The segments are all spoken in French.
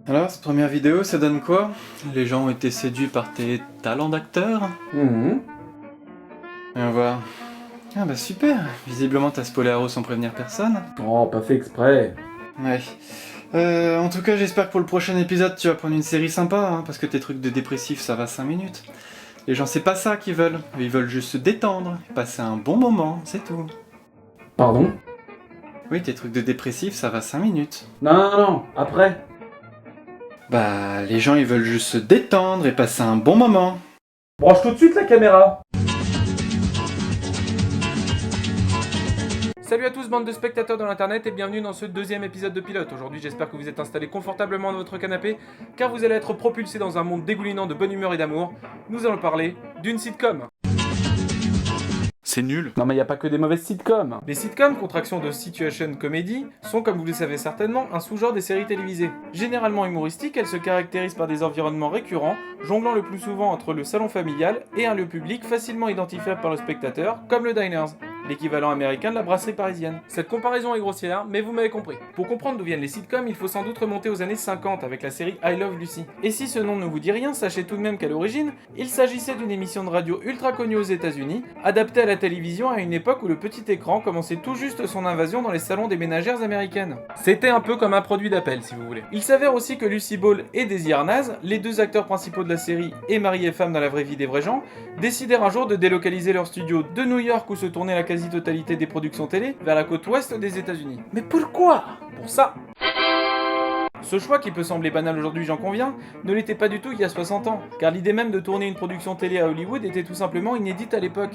Alors, cette première vidéo, ça donne quoi? Les gens ont été séduits par tes talents d'acteur? Et on voit. Ah bah super, visiblement t'as spoilé Arrow sans prévenir personne. Oh, pas fait exprès. Ouais. En tout cas, j'espère que pour le prochain épisode, tu vas prendre une série sympa, hein, parce que tes trucs de dépressif, ça va 5 minutes. Les gens, c'est pas ça qu'ils veulent. Ils veulent juste se détendre, passer un bon moment, c'est tout. Pardon? Oui, tes trucs de dépressif, ça va 5 minutes. Non, après. Bah, les gens, ils veulent juste se détendre et passer un bon moment. Branche tout de suite la caméra. Salut à tous, bande de spectateurs de l'internet, et bienvenue dans ce deuxième épisode de Pilote. Aujourd'hui, j'espère que vous êtes installés confortablement dans votre canapé, car vous allez être propulsés dans un monde dégoulinant de bonne humeur et d'amour. Nous allons parler d'une sitcom. C'est nul. Non, mais y a pas que des mauvaises sitcoms. Les sitcoms, contraction de situation comedy, sont, comme vous le savez certainement, un sous-genre des séries télévisées. Généralement humoristiques, elles se caractérisent par des environnements récurrents, jonglant le plus souvent entre le salon familial et un lieu public facilement identifiable par le spectateur, comme le diners, l'équivalent américain de la brasserie parisienne. Cette comparaison est grossière, mais vous m'avez compris. Pour comprendre d'où viennent les sitcoms, il faut sans doute remonter aux années 50 avec la série I Love Lucy. Et si ce nom ne vous dit rien, sachez tout de même qu'à l'origine, il s'agissait d'une émission de radio ultra connue aux États-Unis, adaptée à la télévision à une époque où le petit écran commençait tout juste son invasion dans les salons des ménagères américaines. C'était un peu comme un produit d'appel, si vous voulez. Il s'avère aussi que Lucy Ball et Daisy Arnaz, les deux acteurs principaux de la série et mari et femme dans la vraie vie des vrais gens, décidèrent un jour de délocaliser leur studio de New York où se tournait la quasi-totalité des productions télé vers la côte ouest des États-Unis. Mais pourquoi? Pour ça. Ce choix, qui peut sembler banal aujourd'hui, j'en conviens, ne l'était pas du tout il y a 60 ans, car l'idée même de tourner une production télé à Hollywood était tout simplement inédite à l'époque.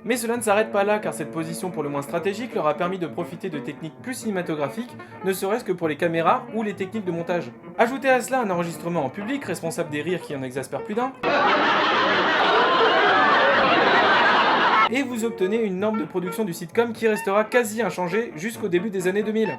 Mais cela ne s'arrête pas là, car cette position pour le moins stratégique leur a permis de profiter de techniques plus cinématographiques, ne serait-ce que pour les caméras ou les techniques de montage. Ajoutez à cela un enregistrement en public, responsable des rires qui en exaspèrent plus d'un, et vous obtenez une norme de production du sitcom qui restera quasi inchangée jusqu'au début des années 2000.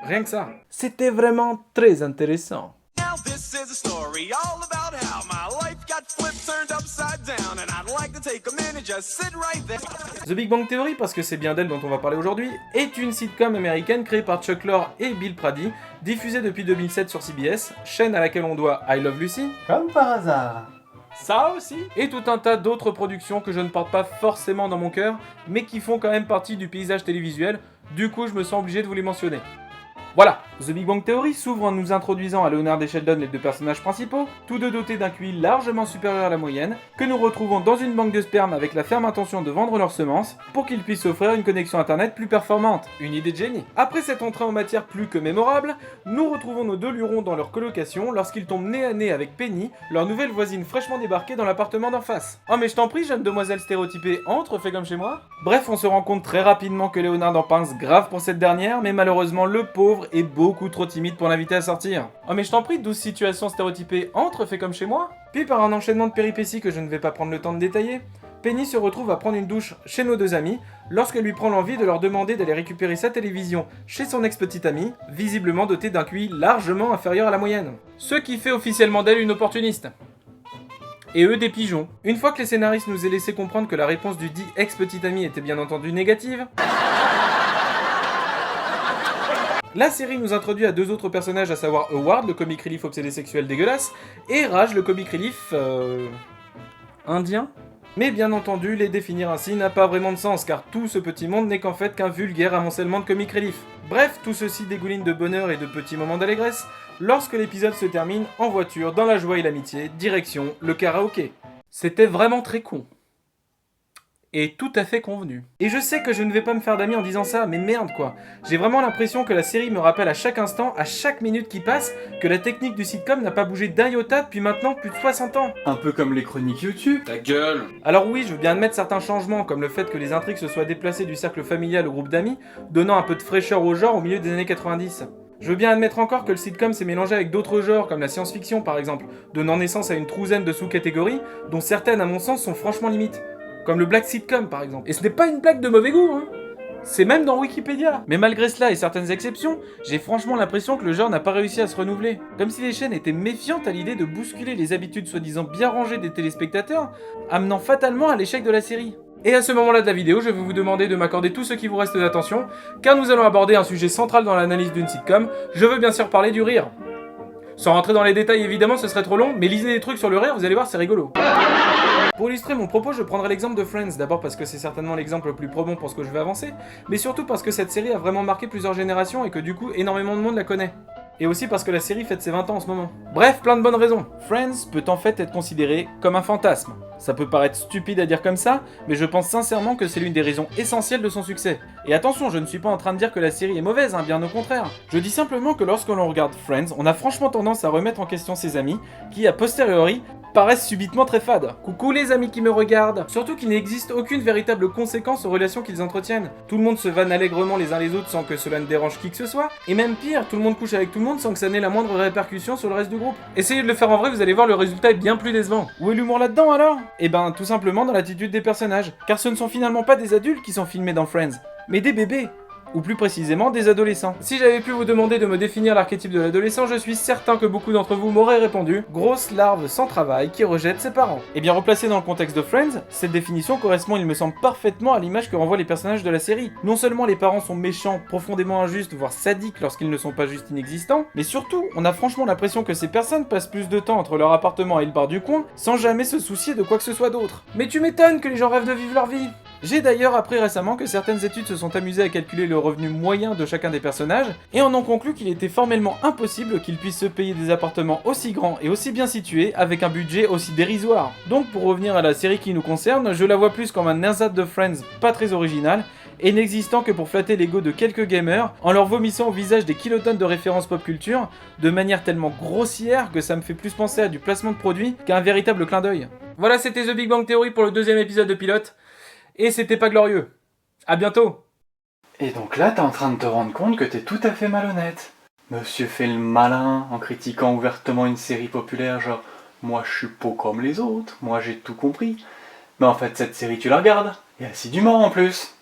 Rien que ça. C'était vraiment très intéressant. Now this is a story all about how my life got flipped, turned upside down, and I'd like to take a minute, just sit right there. The Big Bang Theory, parce que c'est bien d'elle dont on va parler aujourd'hui, est une sitcom américaine créée par Chuck Lorre et Bill Prady, diffusée depuis 2007 sur CBS, chaîne à laquelle on doit I Love Lucy, Comme par hasard. ça aussi, et tout un tas d'autres productions que je ne porte pas forcément dans mon cœur, mais qui font quand même partie du paysage télévisuel, du coup je me sens obligé de vous les mentionner. Voilà, The Big Bang Theory s'ouvre en nous introduisant à Leonard et Sheldon, les deux personnages principaux, tous deux dotés d'un QI largement supérieur à la moyenne, que nous retrouvons dans une banque de sperme avec la ferme intention de vendre leurs semences, pour qu'ils puissent offrir une connexion internet plus performante. Une idée de génie. Après cette entrée en matière plus que mémorable, nous retrouvons nos deux lurons dans leur colocation lorsqu'ils tombent nez à nez avec Penny, leur nouvelle voisine fraîchement débarquée dans l'appartement d'en face. Oh mais je t'en prie, jeune demoiselle stéréotypée, entre, fais comme chez moi. Bref, on se rend compte très rapidement que Leonard en pince grave pour cette dernière, mais malheureusement le pauvre est beaucoup trop timide pour l'inviter à sortir. Oh mais je t'en prie, 12 situations stéréotypées, entre, fais comme chez moi. Puis par un enchaînement de péripéties que je ne vais pas prendre le temps de détailler, Penny se retrouve à prendre une douche chez nos deux amis, lorsqu'elle lui prend l'envie de leur demander d'aller récupérer sa télévision chez son ex-petite amie, visiblement dotée d'un QI largement inférieur à la moyenne. Ce qui fait officiellement d'elle une opportuniste. Et eux des pigeons. Une fois que les scénaristes nous aient laissé comprendre que la réponse du dit ex-petite amie était bien entendu négative, la série nous introduit à deux autres personnages, à savoir Howard, le comic relief obsédé sexuel dégueulasse, et Raj, le comic relief... indien. Mais bien entendu, les définir ainsi n'a pas vraiment de sens, car tout ce petit monde n'est qu'en fait qu'un vulgaire amoncellement de comic relief. Bref, tout ceci dégouline de bonheur et de petits moments d'allégresse, lorsque l'épisode se termine en voiture, dans la joie et l'amitié, direction le karaoké. C'était vraiment très con. Et tout à fait convenu. Et je sais que je ne vais pas me faire d'amis en disant ça, mais merde quoi. J'ai vraiment l'impression que la série me rappelle à chaque instant, à chaque minute qui passe, que la technique du sitcom n'a pas bougé d'un iota depuis maintenant plus de 60 ans. Un peu comme les chroniques YouTube. Ta gueule. Alors oui, je veux bien admettre certains changements, comme le fait que les intrigues se soient déplacées du cercle familial au groupe d'amis, donnant un peu de fraîcheur au genre au milieu des années 90. Je veux bien admettre encore que le sitcom s'est mélangé avec d'autres genres, comme la science-fiction par exemple, donnant naissance à une trouzaine de sous-catégories, dont certaines à mon sens sont franchement limites. Comme le black sitcom par exemple. Et ce n'est pas une blague de mauvais goût, hein. C'est même dans Wikipédia. Mais malgré cela et certaines exceptions, j'ai franchement l'impression que le genre n'a pas réussi à se renouveler. Comme si les chaînes étaient méfiantes à l'idée de bousculer les habitudes soi-disant bien rangées des téléspectateurs, amenant fatalement à l'échec de la série. Et à ce moment-là de la vidéo, je vais vous demander de m'accorder tout ce qui vous reste d'attention, car nous allons aborder un sujet central dans l'analyse d'une sitcom, je veux bien sûr parler du rire. Sans rentrer dans les détails évidemment, ce serait trop long, mais lisez des trucs sur le rire, vous allez voir, c'est rigolo. Pour illustrer mon propos, je prendrai l'exemple de Friends, d'abord parce que c'est certainement l'exemple le plus probant pour ce que je vais avancer, mais surtout parce que cette série a vraiment marqué plusieurs générations et que du coup énormément de monde la connaît. Et aussi parce que la série fête ses 20 ans en ce moment. Bref, plein de bonnes raisons. Friends peut en fait être considéré comme un fantasme. Ça peut paraître stupide à dire comme ça, mais je pense sincèrement que c'est l'une des raisons essentielles de son succès. Et attention, je ne suis pas en train de dire que la série est mauvaise, hein, bien au contraire. Je dis simplement que lorsque l'on regarde Friends, on a franchement tendance à remettre en question ses amis, qui a posteriori paraissent subitement très fades. Coucou les amis qui me regardent. Surtout qu'il n'existe aucune véritable conséquence aux relations qu'ils entretiennent. Tout le monde se vanne allègrement les uns les autres sans que cela ne dérange qui que ce soit. Et même pire, tout le monde couche avec tout le monde sans que ça n'ait la moindre répercussion sur le reste du groupe. Essayez de le faire en vrai, vous allez voir, le résultat est bien plus décevant. Où est l'humour là-dedans alors ? Eh ben tout simplement dans l'attitude des personnages. Car ce ne sont finalement pas des adultes qui sont filmés dans Friends, mais des bébés. Ou plus précisément des adolescents. Si j'avais pu vous demander de me définir l'archétype de l'adolescent, je suis certain que beaucoup d'entre vous m'auraient répondu « grosse larve sans travail qui rejette ses parents ». Et bien replacé dans le contexte de Friends, cette définition correspond il me semble parfaitement à l'image que renvoient les personnages de la série. Non seulement les parents sont méchants, profondément injustes, voire sadiques lorsqu'ils ne sont pas juste inexistants, mais surtout, on a franchement l'impression que ces personnes passent plus de temps entre leur appartement et le bar du coin, sans jamais se soucier de quoi que ce soit d'autre. Mais tu m'étonnes que les gens rêvent de vivre leur vie. J'ai d'ailleurs appris récemment que certaines études se sont amusées à calculer le revenu moyen de chacun des personnages, et en ont conclu qu'il était formellement impossible qu'ils puissent se payer des appartements aussi grands et aussi bien situés, avec un budget aussi dérisoire. Donc pour revenir à la série qui nous concerne, je la vois plus comme un ersatz de Friends pas très original, et n'existant que pour flatter l'ego de quelques gamers, en leur vomissant au visage des kilotonnes de références pop culture, de manière tellement grossière que ça me fait plus penser à du placement de produit qu'à un véritable clin d'œil. Voilà, c'était The Big Bang Theory pour le 2e épisode de Pilote. Et c'était pas glorieux. À bientôt. Et donc là, t'es en train de te rendre compte que t'es tout à fait malhonnête. Monsieur fait le malin en critiquant ouvertement une série populaire, genre « moi je suis pas comme les autres, moi j'ai tout compris ». Mais en fait, cette série tu la regardes, et assidûment en plus.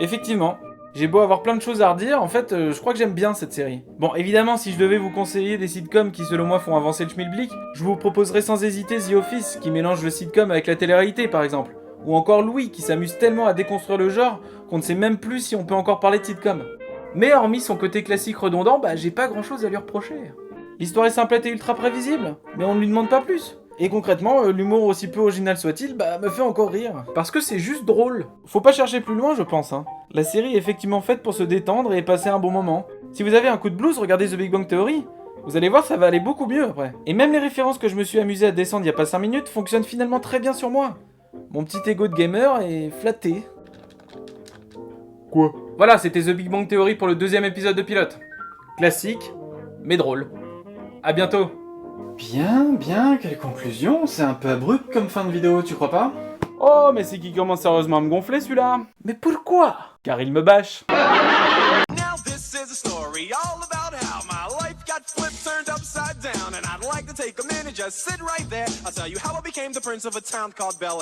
Effectivement. J'ai beau avoir plein de choses à redire, en fait, je crois que j'aime bien cette série. Bon, évidemment, si je devais vous conseiller des sitcoms qui, selon moi, font avancer le schmilblick, je vous proposerais sans hésiter The Office, qui mélange le sitcom avec la télé-réalité, par exemple. Ou encore Louis, qui s'amuse tellement à déconstruire le genre qu'on ne sait même plus si on peut encore parler de sitcom. Mais hormis son côté classique redondant, bah j'ai pas grand-chose à lui reprocher. L'histoire est simplette et ultra prévisible, mais on ne lui demande pas plus. Et concrètement, l'humour aussi peu original soit-il, bah me fait encore rire. Parce que c'est juste drôle. Faut pas chercher plus loin, je pense, hein. La série est effectivement faite pour se détendre et passer un bon moment. Si vous avez un coup de blues, regardez The Big Bang Theory. Vous allez voir, ça va aller beaucoup mieux après. Et même les références que je me suis amusé à descendre il y a pas 5 minutes fonctionnent finalement très bien sur moi. Mon petit ego de gamer est flatté. Quoi ? Voilà, c'était The Big Bang Theory pour le 2e épisode de Pilote. Classique, mais drôle. À bientôt. Bien, quelle conclusion, c'est un peu abrupt comme fin de vidéo, tu crois pas ? Oh, mais c'est qui commence sérieusement à me gonfler celui-là. Mais pourquoi ? Car il me bâche. Now this is a story all about how my life got flipped, turned upside down, and I'd like to take a minute, just sit right there. I'll tell you how I became the prince of a town called Bel Air.